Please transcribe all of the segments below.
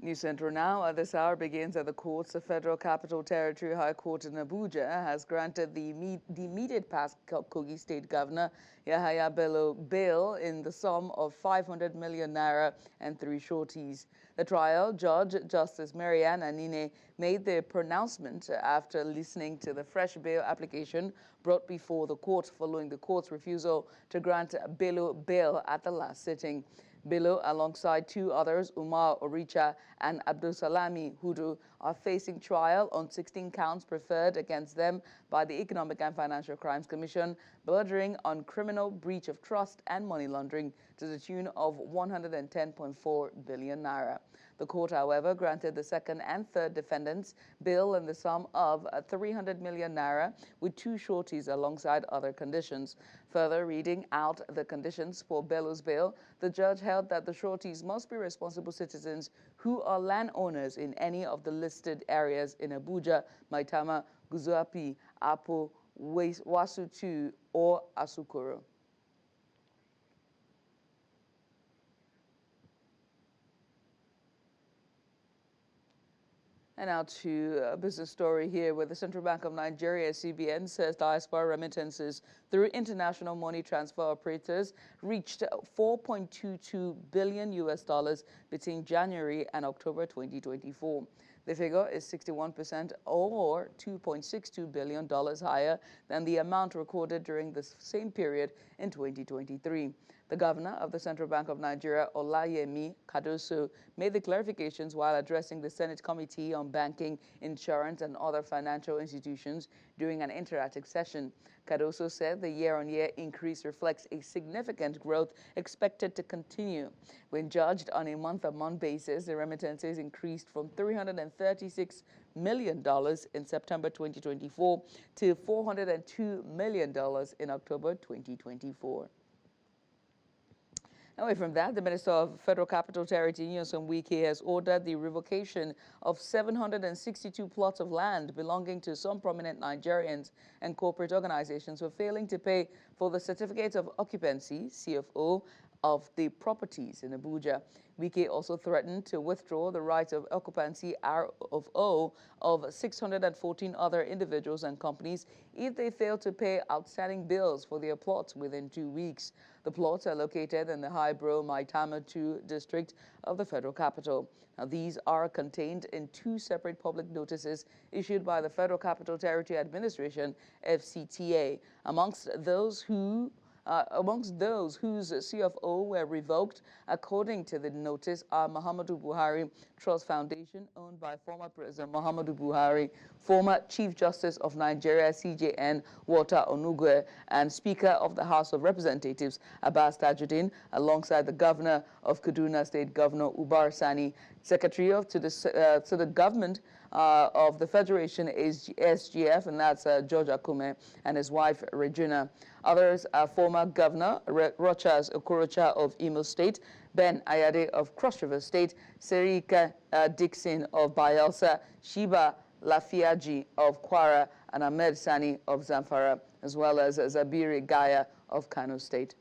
News Central now at this hour begins at the courts. The Federal Capital Territory High Court in Abuja has granted the immediate past Kogi State Governor Yahaya Bello bail in the sum of 500 million naira and 3 shorties. The trial judge, Justice Marianne Anine, made the pronouncement after listening to the fresh bail application brought before the court following the court's refusal to grant Bello bail at the last sitting. Bello, alongside 2 others, Umar Oricha and Abdulsalami Hudu, are facing trial on 16 counts preferred against them by the Economic and Financial Crimes Commission, bordering on criminal breach of trust and money laundering to the tune of 110.4 billion naira. The court, however, granted the second and third defendants bail in the sum of 300 million naira with 2 shorties alongside other conditions. Further reading out the conditions for Bello's bail, the judge held that the shorties must be responsible citizens who are landowners in any of the listed areas in Abuja, Maitama, Guzuapi, Apo, Wasutu, or Asukoro. And now to a business story here where the Central Bank of Nigeria, CBN, says diaspora remittances through international money transfer operators reached $4.22 billion between January and October 2024. The figure is 61% or $2.62 billion higher than the amount recorded during the same period in 2023. The governor of the Central Bank of Nigeria, Olayemi Cardoso, made the clarifications while addressing the Senate Committee on Banking, Insurance, and Other Financial Institutions during an interactive session. Cardoso said the year-on-year increase reflects a significant growth expected to continue. When judged on a month-on-month basis, the remittances increased from $336 million in September 2024 to $402 million in October 2024. Away from that, the Minister of Federal Capital Territory, Nyesom Wike, has ordered the revocation of 762 plots of land belonging to some prominent Nigerians and corporate organizations for failing to pay for the Certificates of Occupancy, CFO, of the properties in Abuja. Wike also threatened to withdraw the right of occupancy RFO of 614 other individuals and companies if they fail to pay outstanding bills for their plots within 2 weeks. The plots are located in the Highbrow Maitama 2 district of the Federal Capital. Now, these are contained in 2 separate public notices issued by the Federal Capital Territory Administration, FCTA. Amongst those whose CFO were revoked, according to the notice, are Muhammadu Buhari Trust Foundation, owned by former President Muhammadu Buhari, former Chief Justice of Nigeria, CJN, Walter Onugwe, and Speaker of the House of Representatives, Abbas Tajuddin, alongside the Governor of Kaduna State, Governor Ubar Sani. Secretary to the government of the Federation is SGF, and that's George Akume and his wife, Regina. Others are former Governor Rochas Okorocha of Imo State, Ben Ayade of Cross River State, Serika Dixon of Bayelsa, Shiba Lafiaji of Kwara, and Ahmed Sani of Zamfara, as well as Zabiri Gaya of Kano State.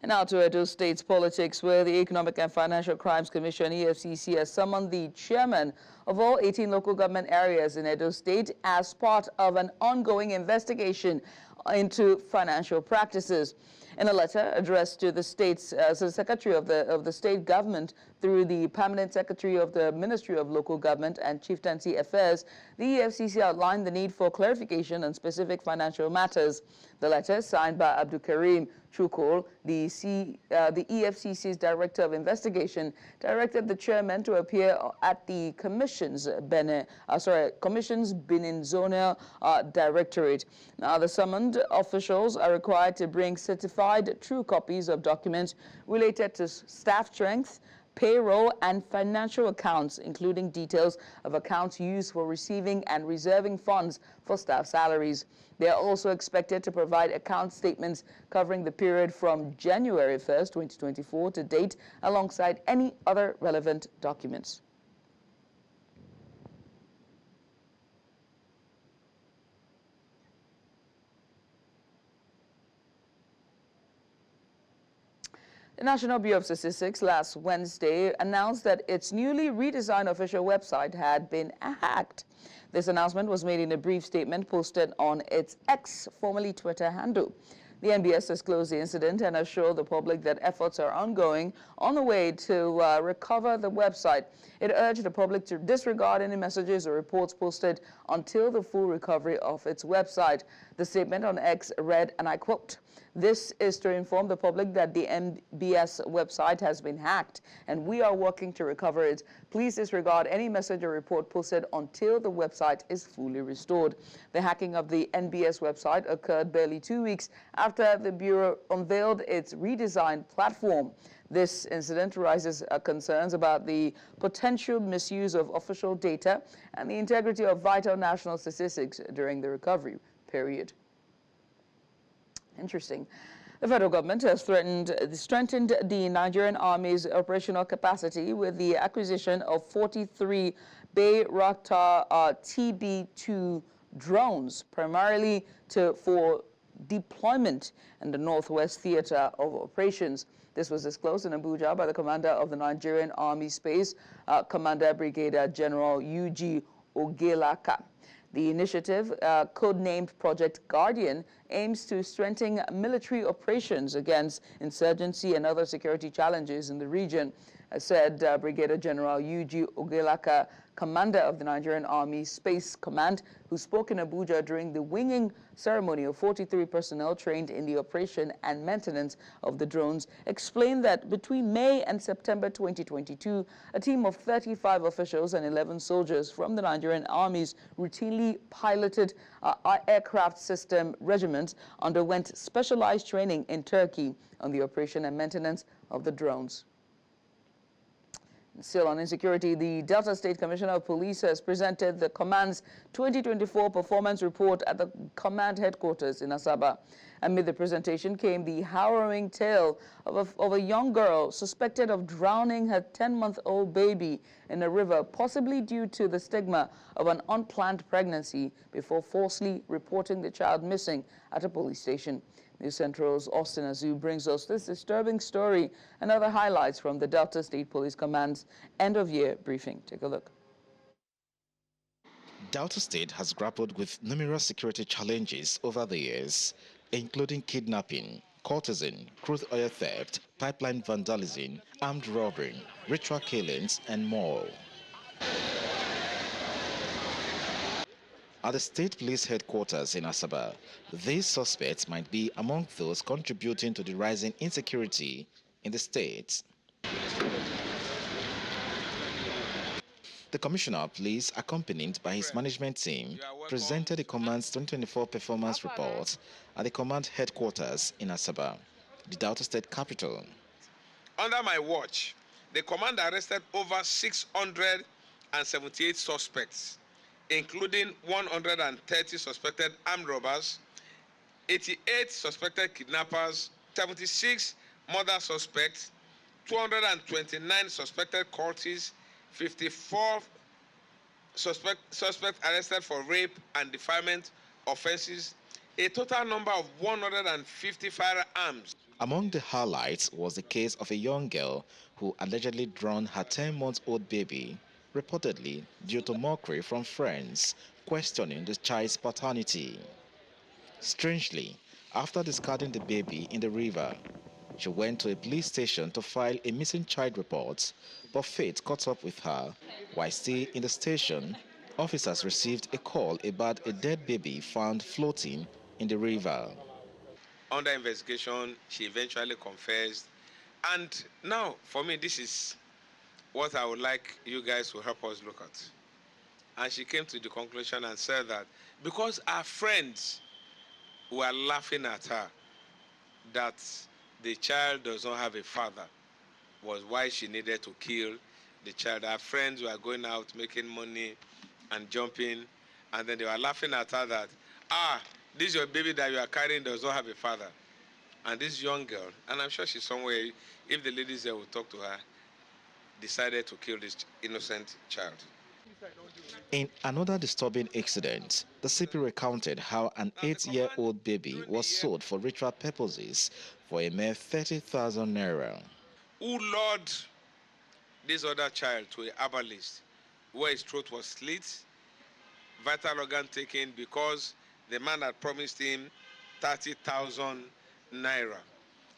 And now to Edo State's politics, where the Economic and Financial Crimes Commission, EFCC, has summoned the chairman of all 18 local government areas in Edo State as part of an ongoing investigation into financial practices. In a letter addressed to the state's Secretary of the state government through the Permanent Secretary of the Ministry of Local Government and Chieftaincy Affairs, the EFCC outlined the need for clarification on specific financial matters. The letter, signed by Abdul Karim Chukul, the EFCC's Director of Investigation, directed the chairman to appear at the Commission's Benin Zonal Directorate. Now, the summoned officials are required to bring certified true copies of documents related to staff strength, payroll, and financial accounts, including details of accounts used for receiving and reserving funds for staff salaries. They are also expected to provide account statements covering the period from January 1st, 2024 to date, alongside any other relevant documents. The National Bureau of Statistics last Wednesday announced that its newly redesigned official website had been hacked. This announcement was made in a brief statement posted on its X, formerly Twitter, handle. The NBS disclosed the incident and assured the public that efforts are ongoing on the way to recover the website. It urged the public to disregard any messages or reports posted until the full recovery of its website. The statement on X read, and I quote, "This is to inform the public that the NBS website has been hacked, and we are working to recover it. Please disregard any message or report posted until the website is fully restored." The hacking of the NBS website occurred barely 2 weeks after the Bureau unveiled its redesigned platform. This incident raises concerns about the potential misuse of official data and the integrity of vital national statistics during the recovery period. Interesting. The federal government has strengthened the Nigerian Army's operational capacity with the acquisition of 43 Bayraktar TB2 drones, primarily for deployment in the Northwest Theater of Operations. This was disclosed in Abuja by the commander of the Nigerian Army Space, Commander Brigadier General UG Ogelaka. The initiative, codenamed Project Guardian, aims to strengthen military operations against insurgency and other security challenges in the region, said Brigadier General UG Ogelaka, commander of the Nigerian Army Space Command, who spoke in Abuja during the winging ceremony of 43 personnel trained in the operation and maintenance of the drones, explained that between May and September 2022, a team of 35 officials and 11 soldiers from the Nigerian Army's routinely piloted aircraft system regiments underwent specialized training in Turkey on the operation and maintenance of the drones. Still on insecurity, the Delta State Commissioner of Police has presented the command's 2024 performance report at the command headquarters in Asaba. Amid the presentation came the harrowing tale of a young girl suspected of drowning her 10-month-old baby in a river, possibly due to the stigma of an unplanned pregnancy, before falsely reporting the child missing at a police station. News Central's Austin Azu brings us this disturbing story and other highlights from the Delta State Police Command's end-of-year briefing. Take a look. Delta State has grappled with numerous security challenges over the years, including kidnapping, courtesan, crude oil theft, pipeline vandalism, armed robbery, ritual killings, and more. At the state police headquarters in Asaba, these suspects might be among those contributing to the rising insecurity in the state. The Commissioner of Police, accompanied by his management team, presented the command's 2024 performance report at the command headquarters in Asaba, the Delta State capital. Under my watch, the command arrested over 678 suspects, including 130 suspected armed robbers, 88 suspected kidnappers, 76 murder suspects, 229 suspected cultists, 54 suspects arrested for rape and defilement offenses, a total number of 150 firearms. Among the highlights was the case of a young girl who allegedly drowned her 10-month-old baby, reportedly due to mockery from friends questioning the child's paternity. Strangely, after discarding the baby in the river, she went to a police station to file a missing child report, but fate caught up with her. While still in the station, officers received a call about a dead baby found floating in the river. Under investigation, she eventually confessed. And now, for me, this is what I would like you guys to help us look at. And she came to the conclusion and said that because her friends were laughing at her, that the child does not have a father, was why she needed to kill the child. Her friends were going out making money and jumping, and then they were laughing at her that, this your baby that you are carrying does not have a father. And this young girl, and I'm sure she's somewhere, if the ladies there will talk to her, decided to kill this innocent child. In another disturbing incident, the CP recounted how an 8-year-old baby was sold for ritual purposes for a mere 30,000 naira. Who lured this other child to a herbalist where his throat was slit, vital organ taken because the man had promised him 30,000 naira.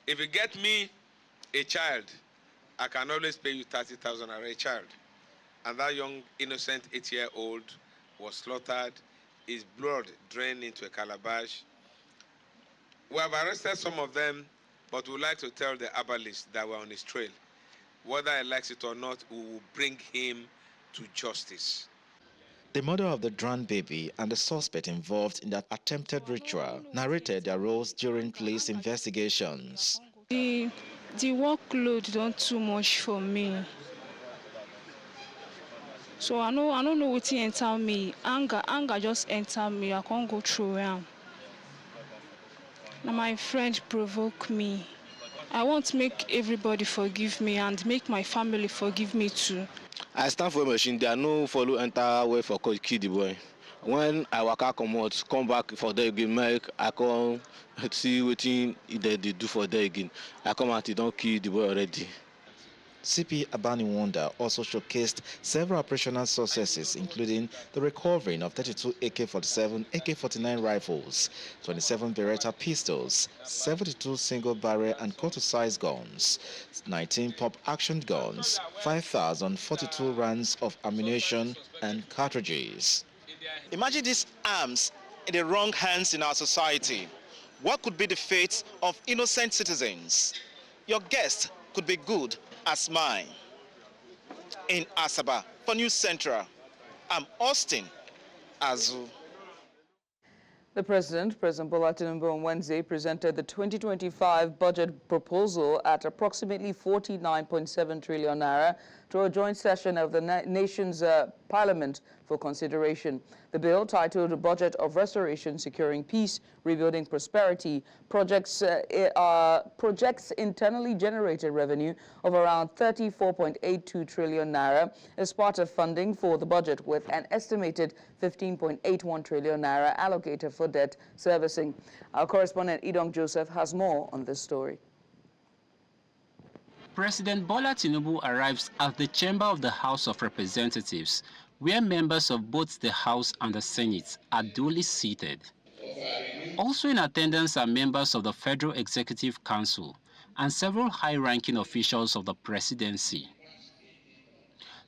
If you get me a child, I can always pay you 30,000 naira a child. And that young innocent 8-year-old was slaughtered, his blood drained into a calabash. We have arrested some of them, but we would like to tell the herbalist that we're on his trail. Whether he likes it or not, we will bring him to justice. The mother of the drowned baby and the suspect involved in that attempted ritual narrated their roles during police investigations. The workload don't too much for me. So I don't know what enter me. Anger just enter me. I can't go through him. Now my friend provoke me. I want to make everybody forgive me and make my family forgive me too. I stand for a machine. There are no follow enter way for kill the boy. When I come back for the again, make I come see what they do for the again. I come out, they don't kill the boy already. CP Abaniwanda also showcased several operational successes, including the recovering of 32 AK-47, AK-49 rifles, 27 Bayraktar pistols, 72 single-barrel and quarter-size guns, 19 pump-action guns, 5,042 rounds of ammunition and cartridges. Imagine these arms in the wrong hands in our society. What could be the fate of innocent citizens? Your guest could be good as mine. In Asaba, for News Central, I'm Austin Azu. The President Bola Tinubu, on Wednesday presented the 2025 budget proposal at approximately 49.7 trillion naira to a joint session of the nation's parliament for consideration. The bill, titled Budget of Restoration, Securing Peace, Rebuilding Prosperity, projects internally generated revenue of around 34.82 trillion naira as part of funding for the budget, with an estimated 15.81 trillion naira allocated for debt servicing. Our correspondent Edong Joseph has more on this story. President Bola Tinubu arrives at the chamber of the House of Representatives, where members of both the House and the Senate are duly seated. Also in attendance are members of the Federal Executive Council and several high-ranking officials of the presidency.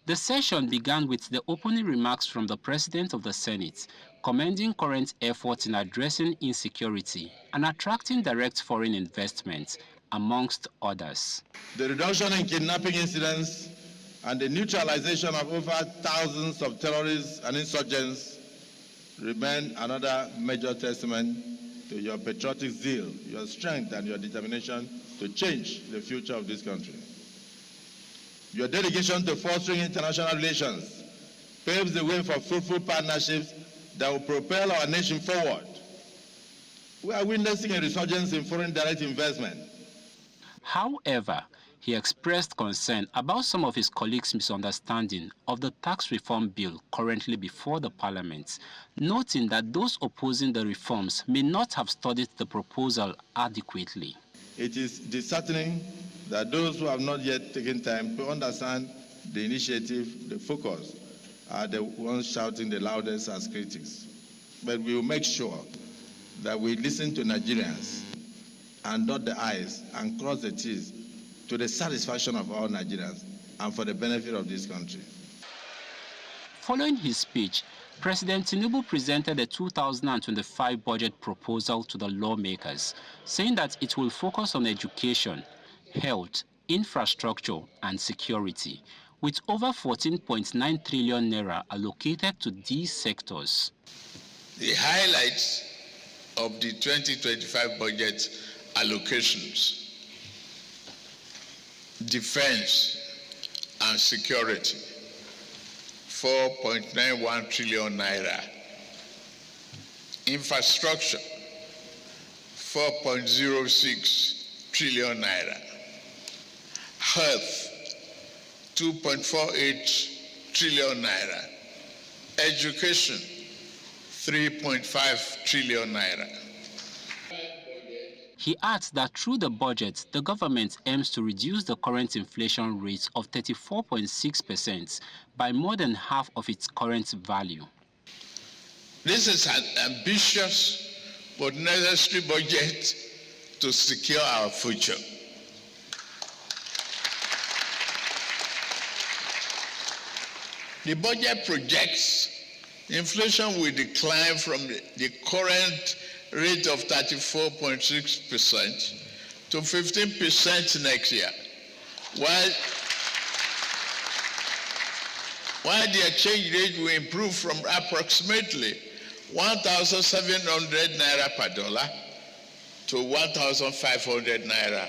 The session began with the opening remarks from the President of the Senate, commending current efforts in addressing insecurity and attracting direct foreign investment, amongst others. The reduction in kidnapping incidents and the neutralization of over thousands of terrorists and insurgents remain another major testament to your patriotic zeal, your strength, and your determination to change the future of this country. Your dedication to fostering international relations paves the way for fruitful partnerships that will propel our nation forward. We are witnessing a resurgence in foreign direct investment. However, he expressed concern about some of his colleagues' misunderstanding of the tax reform bill currently before the parliament, noting that those opposing the reforms may not have studied the proposal adequately. It is disheartening that those who have not yet taken time to understand the initiative, the focus, are the ones shouting the loudest as critics. But we will make sure that we listen to Nigerians and dot the I's and cross the T's to the satisfaction of all Nigerians and for the benefit of this country. Following his speech, President Tinubu presented the 2025 budget proposal to the lawmakers, saying that it will focus on education, health, infrastructure, and security, with over 14.9 trillion naira allocated to these sectors. The highlights of the 2025 budget allocations: defense and security, 4.91 trillion naira. Infrastructure, 4.06 trillion naira. Health, 2.48 trillion naira. Education, 3.5 trillion naira. He adds that through the budget, the government aims to reduce the current inflation rate of 34.6% by more than half of its current value. This is an ambitious but necessary budget to secure our future. The budget projects inflation will decline from the current rate of 34.6% to 15% next year, while the exchange rate will improve from approximately 1,700 naira per dollar to 1,500 naira.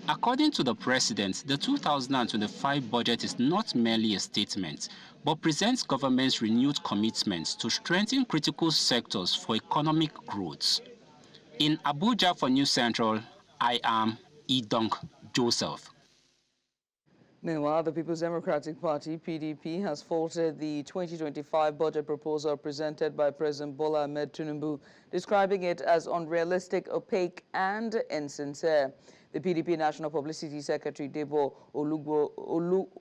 According to the president, the 2025 budget is not merely a statement, but presents government's renewed commitment to strengthen critical sectors for economic growth. In Abuja for News Central, I am Edong Joseph. Meanwhile, the People's Democratic Party, PDP, has faulted the 2025 budget proposal presented by President Bola Tinubu, describing it as unrealistic, opaque, and insincere. The PDP National Publicity Secretary, Debo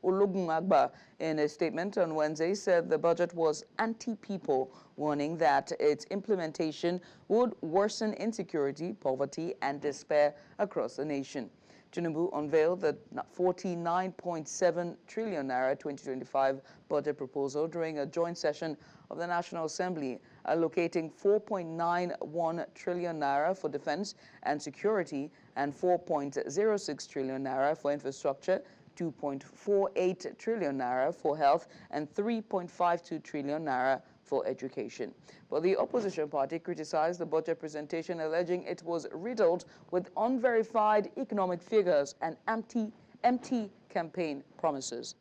Ologunagba, in a statement on Wednesday, said the budget was anti-people, warning that its implementation would worsen insecurity, poverty, and despair across the nation. Tinubu unveiled the 49.7 trillion naira 2025 budget proposal during a joint session of the National Assembly, allocating 4.91 trillion naira for defense and security and 4.06 trillion naira for infrastructure, 2.48 trillion naira for health, and 3.52 trillion naira for education. But the opposition party criticized the budget presentation, alleging it was riddled with unverified economic figures and empty campaign promises.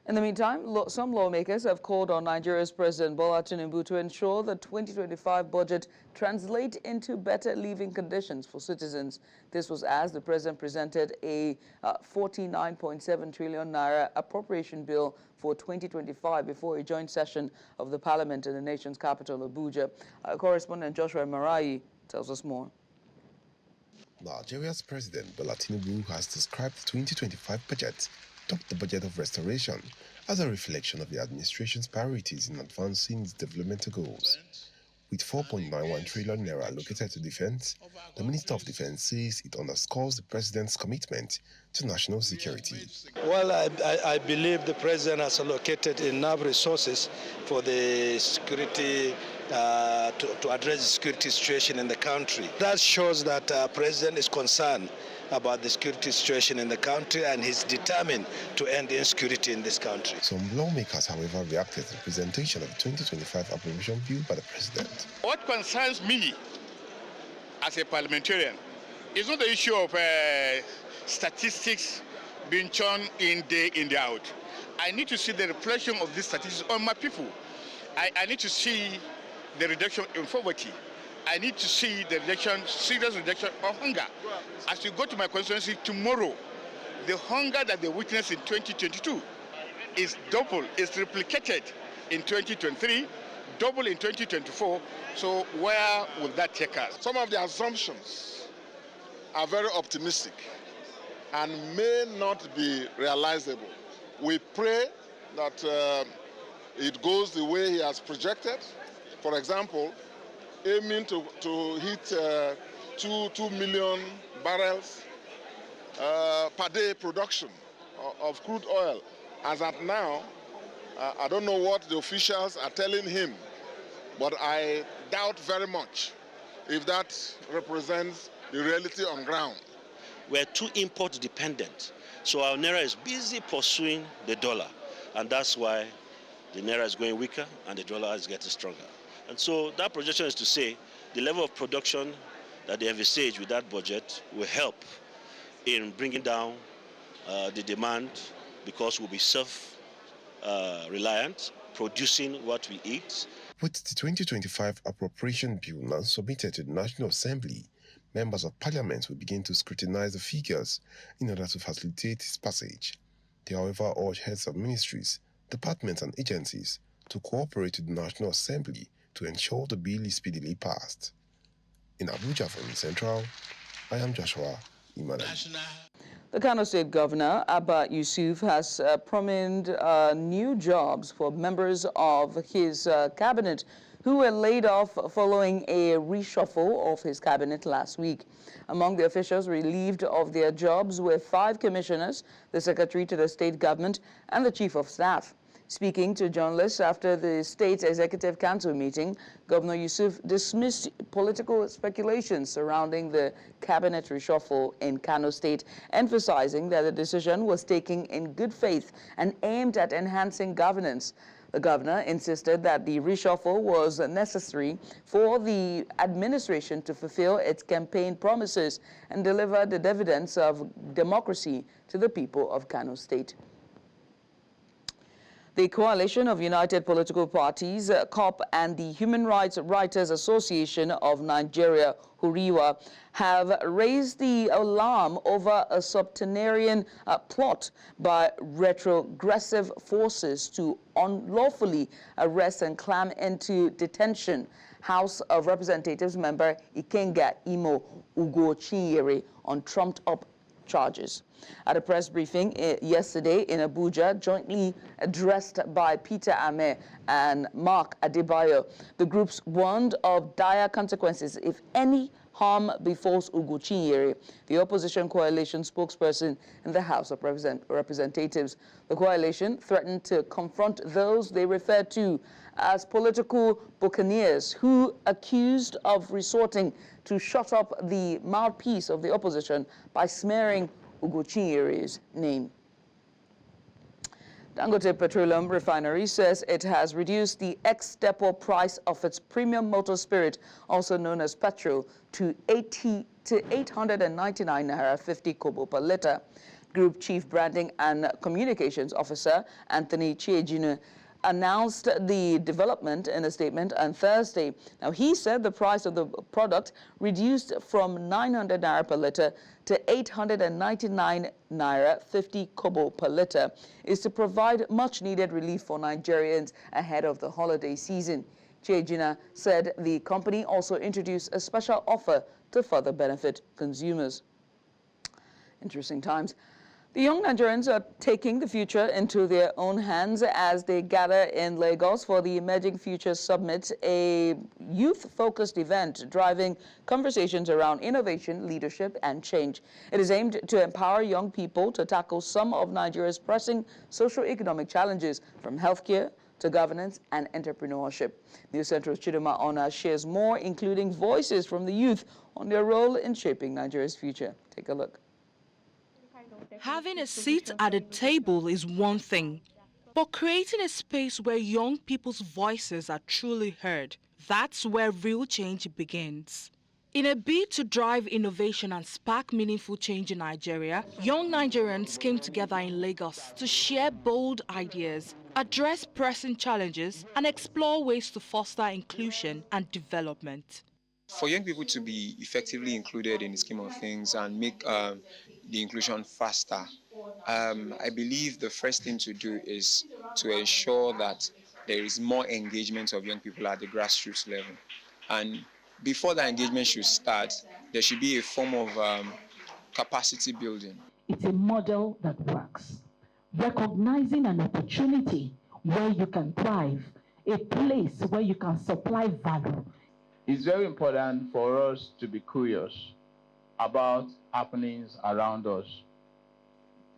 In the meantime, some lawmakers have called on Nigeria's President Bola Tinubu to ensure the 2025 budget translates into better living conditions for citizens. This was as the president presented a 49.7 trillion naira appropriation bill for 2025 before a joint session of the parliament in the nation's capital, Abuja. Our correspondent Joshua Marai tells us more. Nigeria's President Bola Tinubu has described the 2025 budget, dubbed the budget of restoration, as a reflection of the administration's priorities in advancing its developmental goals. With 4.91 trillion naira allocated to defense, the Minister of Defense says it underscores the president's commitment to national security. Well, I believe the president has allocated enough resources for the security, to address the security situation in the country. That shows that the president is concerned about the security situation in the country and he's determined to end insecurity in this country. Some lawmakers, however, reacted to the presentation of the 2025 appropriation bill by the president. What concerns me as a parliamentarian is not the issue of statistics being churned in day out. I need to see the reflection of these statistics on my people. I need to see the reduction in poverty. I need to see the serious reduction of hunger. As you go to my constituency tomorrow, the hunger that they witnessed in 2022 is double, is replicated in 2023, double in 2024. So where will that take us? Some of the assumptions are very optimistic and may not be realizable. We pray that it goes the way he has projected. For example, aiming to hit 2 million barrels per day production of crude oil. As at now, I don't know what the officials are telling him, but I doubt very much if that represents the reality on ground. We're too import dependent, so our naira is busy pursuing the dollar, and that's why the naira is going weaker and the dollar is getting stronger. And so that projection is to say the level of production that they envisage with that budget will help in bringing down the demand, because we'll be self-reliant, producing what we eat. With the 2025 appropriation bill now submitted to the National Assembly, members of Parliament will begin to scrutinize the figures in order to facilitate its passage. They, however, urge heads of ministries, departments and agencies to cooperate with the National Assembly to ensure the bill is speedily passed. In Abuja from Central, I am Joshua Imanan. The Kano State Governor, Abba Yusuf, has promised new jobs for members of his cabinet who were laid off following a reshuffle of his cabinet last week. Among the officials relieved of their jobs were 5 commissioners, the secretary to the state government, and the chief of staff. Speaking to journalists after the State Executive Council meeting, Governor Yusuf dismissed political speculations surrounding the cabinet reshuffle in Kano State, emphasizing that the decision was taken in good faith and aimed at enhancing governance. The governor insisted that the reshuffle was necessary for the administration to fulfill its campaign promises and deliver the dividends of democracy to the people of Kano State. The Coalition of United Political Parties, COP, and the Human Rights Writers Association of Nigeria, HURIWA, have raised the alarm over a subterranean plot by retrogressive forces to unlawfully arrest and clam into detention House of Representatives member Ikenga Imo Ugochinyere on trumped-up charges. At a press briefing yesterday in Abuja, jointly addressed by Peter Ame and Mark Adebayo, the groups warned of dire consequences if any harm befalls Ugochinyere, the opposition coalition spokesperson in the House of Representatives. The coalition threatened to confront those they referred to as political buccaneers who accused of resorting to shut up the mouthpiece of the opposition by smearing Ugochinyere name. Dangote Petroleum Refinery says it has reduced the ex-depot price of its premium motor spirit, also known as petrol, to 899 naira 50 kobo per litre. Group Chief Branding and Communications Officer Anthony Chiejinu announced the development in a statement on Thursday. Now, he said the price of the product reduced from 900 naira per litre to 899 naira 50 kobo per litre is to provide much-needed relief for Nigerians ahead of the holiday season. Chiejina said the company also introduced a special offer to further benefit consumers. Interesting times. The young Nigerians are taking the future into their own hands as they gather in Lagos for the Emerging Futures Summit, a youth-focused event driving conversations around innovation, leadership, and change. It is aimed to empower young people to tackle some of Nigeria's pressing socio-economic challenges, from healthcare to governance and entrepreneurship. News Central's Chidoma Ona shares more, including voices from the youth on their role in shaping Nigeria's future. Take a look. Having a seat at a table is one thing, but creating a space where young people's voices are truly heard, that's where real change begins. In a bid to drive innovation and spark meaningful change in Nigeria, young Nigerians came together in Lagos to share bold ideas, address pressing challenges, and explore ways to foster inclusion and development. For young people to be effectively included in the scheme of things and make the inclusion faster, I believe the first thing to do is to ensure that there is more engagement of young people at the grassroots level. And before that engagement should start, there should be a form of capacity building. It's a model that works. Recognizing an opportunity where you can thrive, a place where you can supply value. It's very important for us to be curious about happenings around us.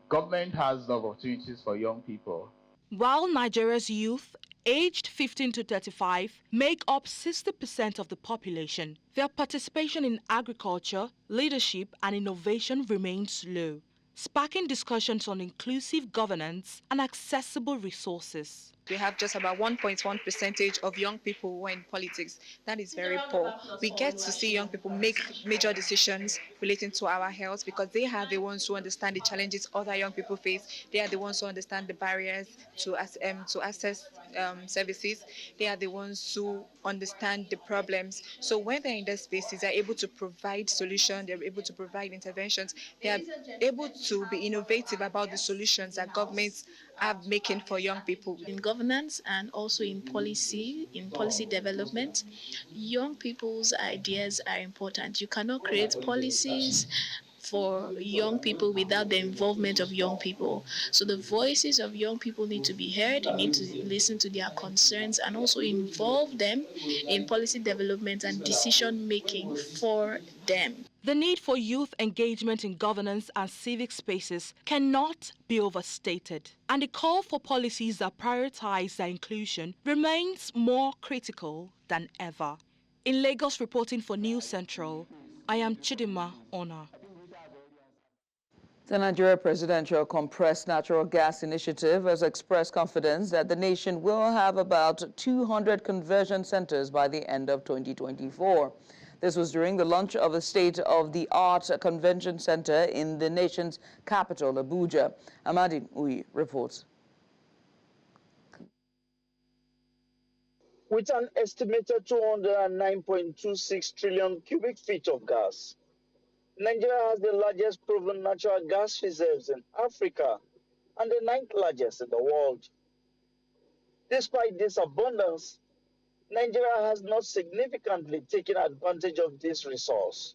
Government has opportunities for young people. While Nigeria's youth, aged 15 to 35, make up 60% of the population, their participation in agriculture, leadership, and innovation remains low, sparking discussions on inclusive governance and accessible resources. We have just about 1.1% of young people who are in politics. That is very poor. We get to see young people make major decisions relating to our health because they are the ones who understand the challenges other young people face. They are the ones who understand the barriers to access services. They are the ones who understand the problems. So when they're in their spaces, they're able to provide solutions, they're able to provide interventions, they are able to be innovative about the solutions that governments are making for young people. In governance and also in policy development, young people's ideas are important. You cannot create policies for young people without the involvement of young people. So the voices of young people need to be heard. You need to listen to their concerns and also involve them in policy development and decision making for them. The need for youth engagement in governance and civic spaces cannot be overstated, and the call for policies that prioritize their inclusion remains more critical than ever. In Lagos, reporting for News Central, I am Chidima Ona. The Nigeria Presidential Compressed Natural Gas Initiative has expressed confidence that the nation will have about 200 conversion centers by the end of 2024. This was during the launch of the state-of-the-art convention center in the nation's capital, Abuja. Amadi Uyi reports. With an estimated 209.26 trillion cubic feet of gas, Nigeria has the largest proven natural gas reserves in Africa and the 9th largest in the world. Despite this abundance, Nigeria has not significantly taken advantage of this resource,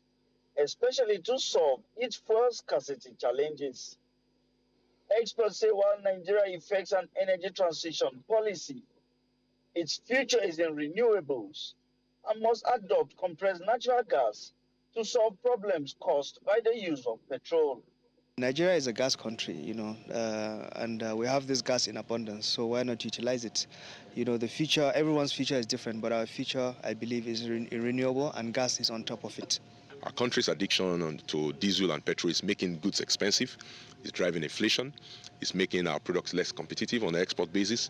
especially to solve its fuel scarcity challenges. Experts say while Nigeria effects an energy transition policy, its future is in renewables and must adopt compressed natural gas to solve problems caused by the use of petrol. Nigeria is a gas country, and we have this gas in abundance, so why not utilize it? The future, everyone's future is different, but our future, I believe, is renewable, and gas is on top of it. Our country's addiction to diesel and petrol is making goods expensive, it's driving inflation, it's making our products less competitive on an export basis,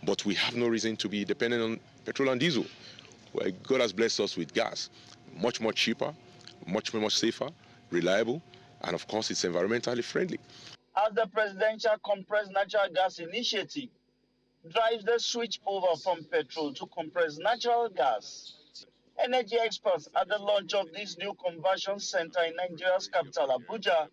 but we have no reason to be dependent on petrol and diesel. Well, God has blessed us with gas, much more cheaper, much safer, reliable, and of course it's environmentally friendly. As the Presidential Compressed Natural Gas Initiative drives the switch over from petrol to compressed natural gas, energy experts at the launch of this new conversion center in Nigeria's capital, Abuja,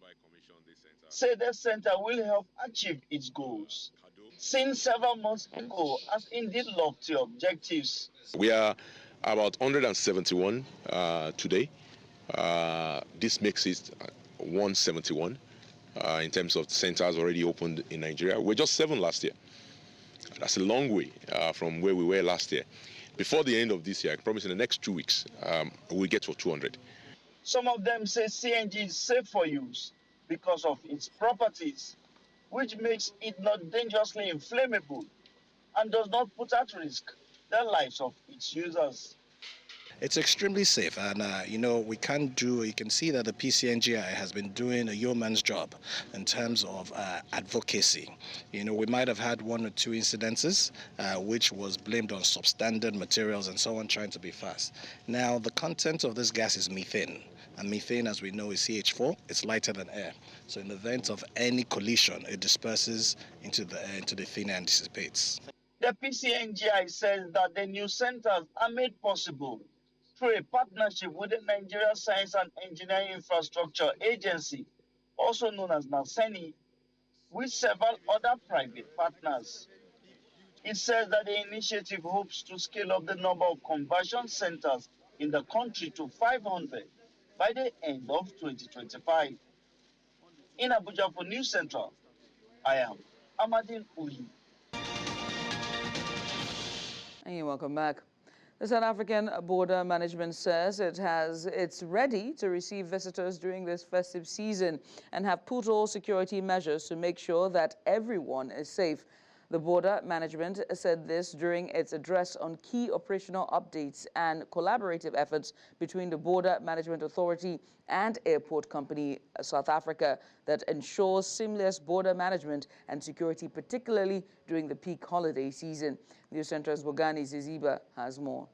say the center will help achieve its goals, seen several months ago as indeed lofty objectives. We are about 171 today. This makes it 171 in terms of centers already opened in Nigeria. We're just 7 last year. That's a long way from where we were last year. Before the end of this year, I promise in the next 2 weeks, we'll get to 200. Some of them say CNG is safe for use because of its properties, which makes it not dangerously inflammable and does not put at risk the lives of its users. It's extremely safe, and we you can see that the PCNGI has been doing a yeoman's job in terms of advocacy. We might have had 1 or 2 incidences which was blamed on substandard materials and so on, trying to be fast. Now, the content of this gas is methane, and methane, as we know, is CH4. It's lighter than air, so in the event of any collision, it disperses into the air, into the thin air, and dissipates. The PCNGI says that the new centers are made possible through a partnership with the Nigeria Science and Engineering Infrastructure Agency, also known as NASENI, with several other private partners. It says that the initiative hopes to scale up the number of conversion centers in the country to 500 by the end of 2025. In Abuja for News Central, I am Amadin Uyi. And you're welcome back. The South African Border Management says it's ready to receive visitors during this festive season and have put all security measures to make sure that everyone is safe. The Border Management said this during its address on key operational updates and collaborative efforts between the Border Management Authority and Airport Company South Africa that ensures seamless border management and security, particularly during the peak holiday season. News Center's Bogani Ziziba has more.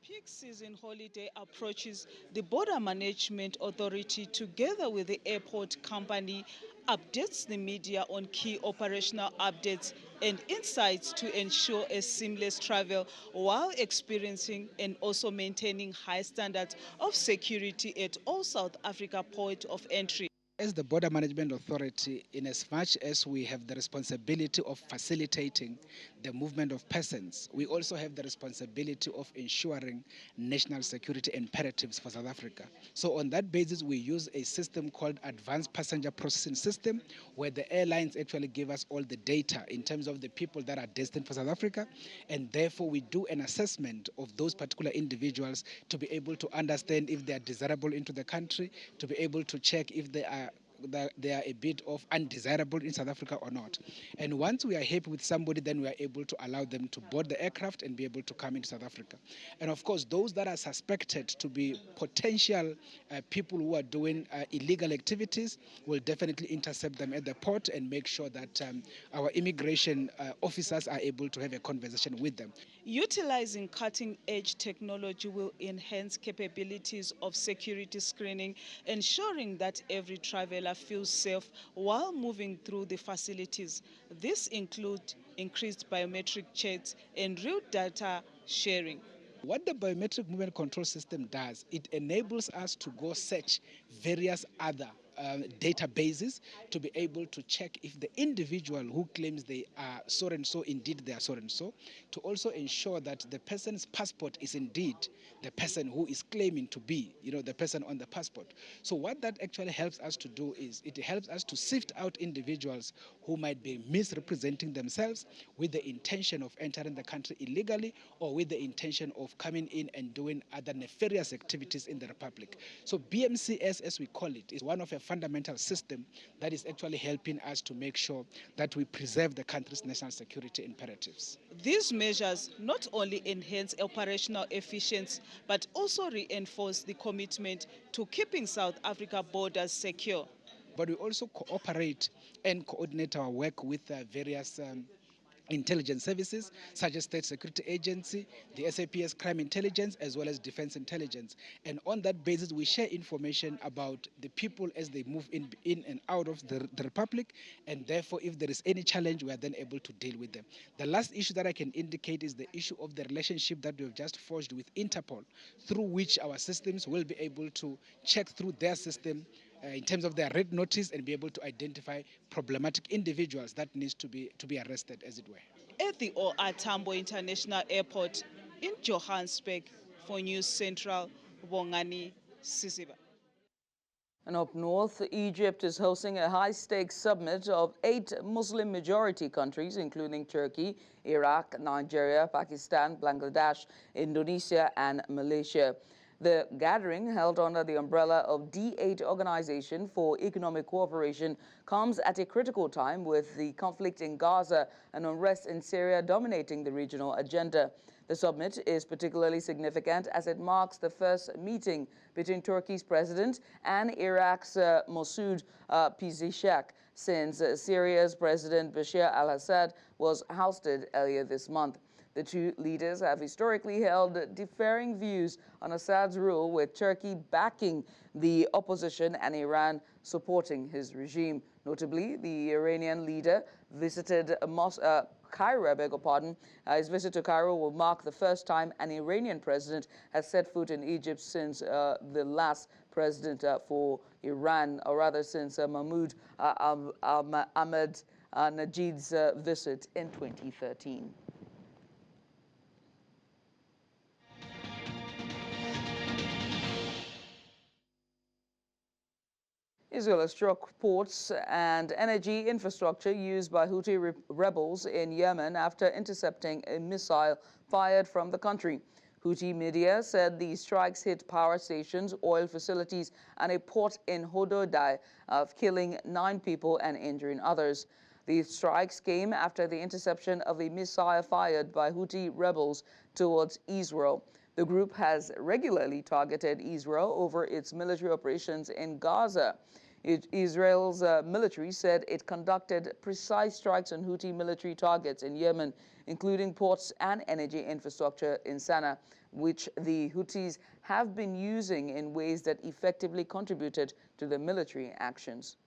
Peak season holiday approaches, the Border Management Authority, together with the airport company, updates the media on key operational updates and insights to ensure a seamless travel while experiencing and also maintaining high standards of security at all South Africa ports of entry. As the Border Management Authority, in as much as we have the responsibility of facilitating the movement of persons, we also have the responsibility of ensuring national security imperatives for South Africa. So on that basis, we use a system called Advanced Passenger Processing System, where the airlines actually give us all the data in terms of the people that are destined for South Africa, and therefore we do an assessment of those particular individuals to be able to understand if they are desirable into the country, to be able to check if they are a bit of undesirable in South Africa or not. And once we are happy with somebody, then we are able to allow them to board the aircraft and be able to come into South Africa. And of course, those that are suspected to be potential people who are doing illegal activities, will definitely intercept them at the port and make sure that our immigration officers are able to have a conversation with them. Utilizing cutting-edge technology will enhance capabilities of security screening, ensuring that every traveler feels safe while moving through the facilities. This includes increased biometric checks and real data sharing. What the biometric movement control system does, it enables us to go search various other databases to be able to check if the individual who claims they are so and so, indeed they are so and so, to also ensure that the person's passport is indeed the person who is claiming to be, the person on the passport. So what that actually helps us to do is it helps us to sift out individuals who might be misrepresenting themselves with the intention of entering the country illegally or with the intention of coming in and doing other nefarious activities in the Republic. So BMCS, as we call it, is one of a fundamental system that is actually helping us to make sure that we preserve the country's national security imperatives. These measures not only enhance operational efficiency, but also reinforce the commitment to keeping South Africa borders secure. But we also cooperate and coordinate our work with various intelligence services such as State Security Agency, the SAPS Crime Intelligence, as well as Defense Intelligence. And on that basis, we share information about the people as they move in and out of the Republic, and therefore, if there is any challenge, we are then able to deal with them. The last issue that I can indicate is the issue of the relationship that we have just forged with Interpol, through which our systems will be able to check through their system in terms of their red notice and be able to identify problematic individuals that needs to be arrested, as it were. At the OR Tambo International Airport in Johannesburg, for News Central, Bongani Sisiba. And up north, Egypt is hosting a high-stakes summit of 8 Muslim-majority countries, including Turkey, Iraq, Nigeria, Pakistan, Bangladesh, Indonesia, and Malaysia. The gathering, held under the umbrella of D8 Organization for Economic Cooperation, comes at a critical time with the conflict in Gaza and unrest in Syria dominating the regional agenda. The summit is particularly significant as it marks the first meeting between Turkey's president and Iraq's Masoud Pezeshkian since Syria's President Bashar al-Assad was ousted earlier this month. The two leaders have historically held differing views on Assad's rule, with Turkey backing the opposition and Iran supporting his regime. Notably, the Iranian leader visited Cairo, his visit to Cairo will mark the first time an Iranian president has set foot in Egypt since the last president for Iran, or rather since Mahmoud Ahmadinejad's visit in 2013. Israel has struck ports and energy infrastructure used by Houthi rebels in Yemen after intercepting a missile fired from the country. Houthi media said the strikes hit power stations, oil facilities, and a port in Hododai, killing 9 people and injuring others. The strikes came after the interception of a missile fired by Houthi rebels towards Israel. The group has regularly targeted Israel over its military operations in Gaza. Israel's military said it conducted precise strikes on Houthi military targets in Yemen, including ports and energy infrastructure in Sana'a, which the Houthis have been using in ways that effectively contributed to the military actions.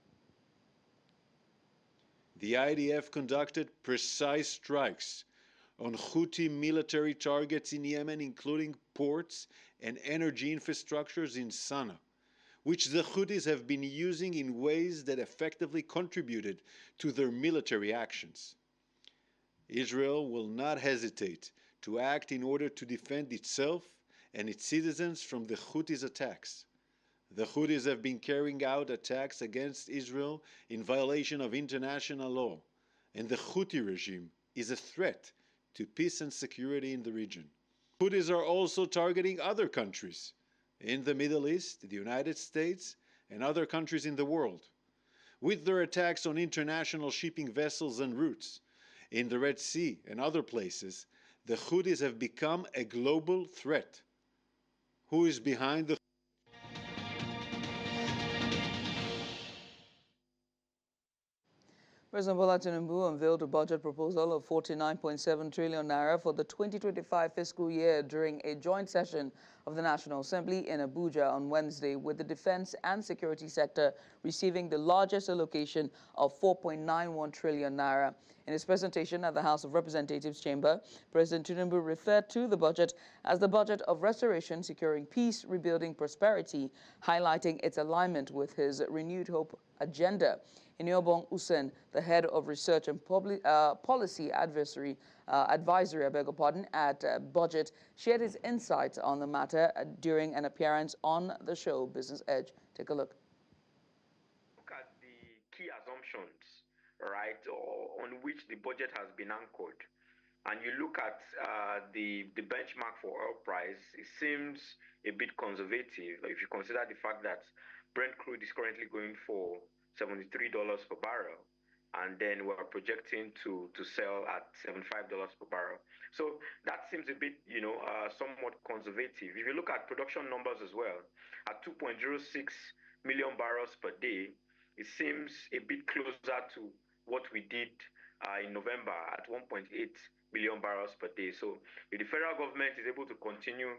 The IDF conducted precise strikes on Houthi military targets in Yemen, including ports and energy infrastructures in Sana'a, which the Houthis have been using in ways that effectively contributed to their military actions. Israel will not hesitate to act in order to defend itself and its citizens from the Houthis' attacks. The Houthis have been carrying out attacks against Israel in violation of international law, and the Houthi regime is a threat to peace and security in the region. Houthis are also targeting other countries in the Middle East, the United States, and other countries in the world. With their attacks on international shipping vessels and routes in the Red Sea and other places, the Houthis have become a global threat. Who is behind the President Bola Tinubu unveiled a budget proposal of 49.7 trillion naira for the 2025 fiscal year during a joint session of the National Assembly in Abuja on Wednesday, with the defense and security sector receiving the largest allocation of 4.91 trillion naira. In his presentation at the House of Representatives chamber, President Tinubu referred to the budget as the budget of restoration, securing peace, rebuilding prosperity, highlighting its alignment with his renewed hope agenda. Nyesom Wike, the head of research and policy advisory at Budget, shared his insights on the matter during an appearance on the show Business Edge. Take a look. Look at the key assumptions, right, on which the budget has been anchored, and you look at the benchmark for oil price, it seems a bit conservative if you consider the fact that Brent crude is currently going for $73 per barrel, and then we're projecting to sell at $75 per barrel. So that seems a bit, somewhat conservative. If you look at production numbers as well, at 2.06 million barrels per day, it seems a bit closer to what we did in November at 1.8 million barrels per day. So if the federal government is able to continue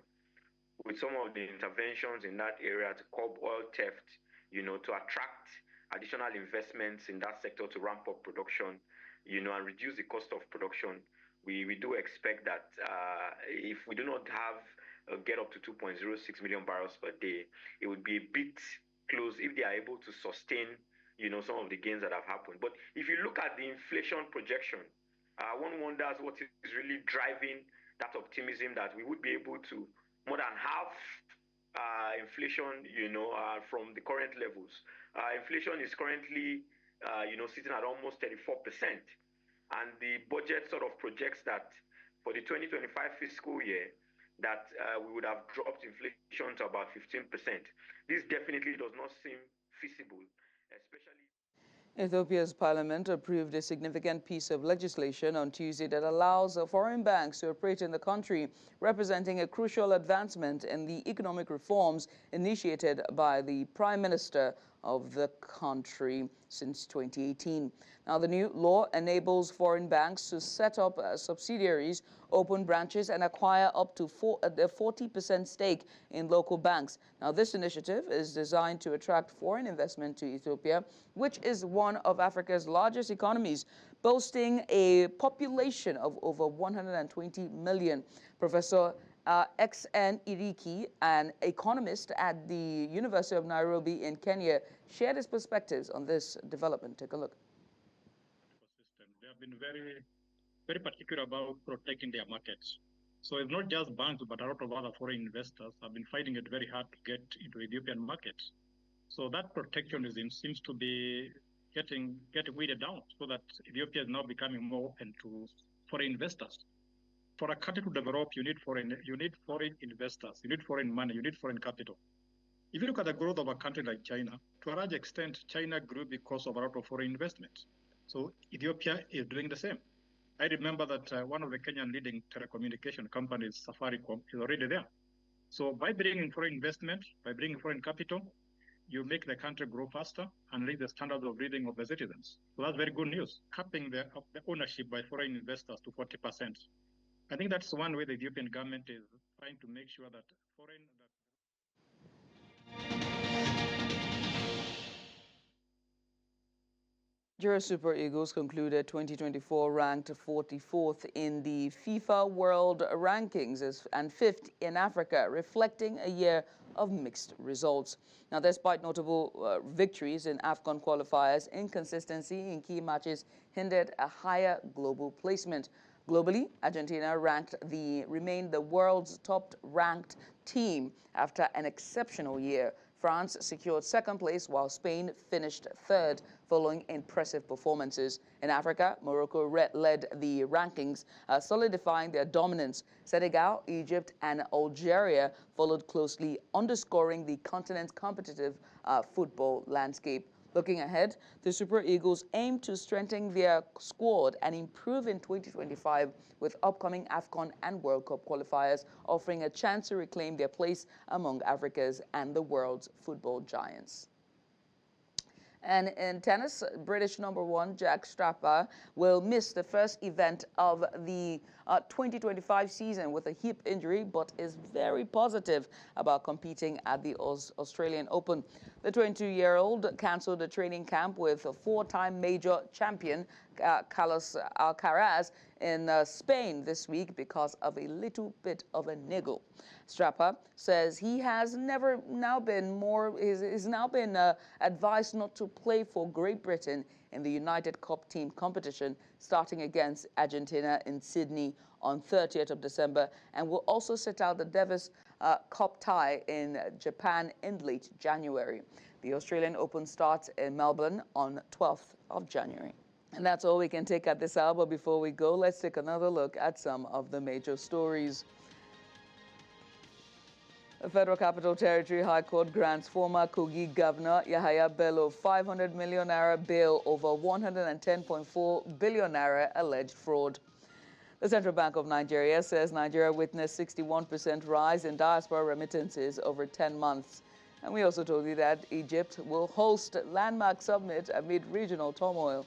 with some of the interventions in that area to curb oil theft, to attract additional investments in that sector to ramp up production, and reduce the cost of production, we do expect that if we do not have get up to 2.06 million barrels per day, it would be a bit close if they are able to sustain, some of the gains that have happened. But if you look at the inflation projection, one wonders what is really driving that optimism that we would be able to more than half inflation, from the current levels. Inflation is currently, sitting at almost 34%. And the budget sort of projects that for the 2025 fiscal year, that we would have dropped inflation to about 15%. This definitely does not seem feasible, especially... Ethiopia's parliament approved a significant piece of legislation on Tuesday that allows foreign banks to operate in the country, representing a crucial advancement in the economic reforms initiated by the Prime Minister of the country since 2018. Now, the new law enables foreign banks to set up subsidiaries, open branches, and acquire up to a 40% stake in local banks. Now, this initiative is designed to attract foreign investment to Ethiopia, which is one of Africa's largest economies, boasting a population of over 120 million. Professor XN Iriki, an economist at the University of Nairobi in Kenya, shared his perspectives on this development. Take a look. They have been very, very particular about protecting their markets. So it's not just banks, but a lot of other foreign investors have been finding it very hard to get into Ethiopian markets. So that protectionism seems to be getting weeded down, so that Ethiopia is now becoming more open to foreign investors. For a country to develop, you need foreign investors, you need foreign money, you need foreign capital. If you look at the growth of a country like China, to a large extent, China grew because of a lot of foreign investment. So Ethiopia is doing the same. I remember that one of the Kenyan leading telecommunication companies, Safaricom, is already there. So by bringing foreign investment, by bringing foreign capital, you make the country grow faster and raise the standards of living of the citizens. So that's very good news, capping the ownership by foreign investors to 40%. I think that's one way the Ethiopian government is trying to make sure that foreign... Nigeria Super Eagles concluded 2024 ranked 44th in the FIFA World Rankings and 5th in Africa, reflecting a year of mixed results. Now, despite notable victories in AFCON qualifiers, inconsistency in key matches hindered a higher global placement. Globally, Argentina remained the world's top-ranked team after an exceptional year. France secured second place, while Spain finished third, following impressive performances. In Africa, Morocco led the rankings, solidifying their dominance. Senegal, Egypt, and Algeria followed closely, underscoring the continent's competitive football landscape. Looking ahead, the Super Eagles aim to strengthen their squad and improve in 2025 with upcoming AFCON and World Cup qualifiers, offering a chance to reclaim their place among Africa's and the world's football giants. And in tennis, British #1 Jack Strapper will miss the first event of the 2025 season with a hip injury, but is very positive about competing at the Australian Open. The 22-year-old cancelled a training camp with a four-time major champion Carlos Alcaraz in Spain this week because of a little bit of a niggle. Strapper says he has now been advised not to play for Great Britain in the United Cup team competition starting against Argentina in Sydney on 30th of December, and will also sit out the Davis Cup tie in Japan in late January. The Australian Open starts in Melbourne on 12th of January. And that's all we can take at this hour. But before we go, let's take another look at some of the major stories. The Federal Capital Territory High Court grants former Kogi Governor Yahaya Bello 500 million naira bail over 110.4 billion naira alleged fraud. The Central Bank of Nigeria says Nigeria witnessed 61% rise in diaspora remittances over 10 months. And we also told you that Egypt will host landmark summit amid regional turmoil.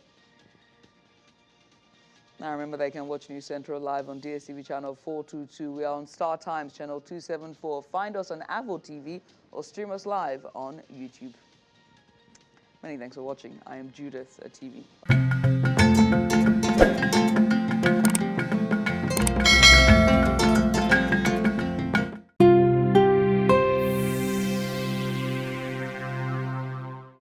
Now remember, they can watch News Central live on DSTV channel 422. We are on Star Times channel 274. Find us on Avo TV or stream us live on YouTube. Many thanks for watching. I am Judith at TV.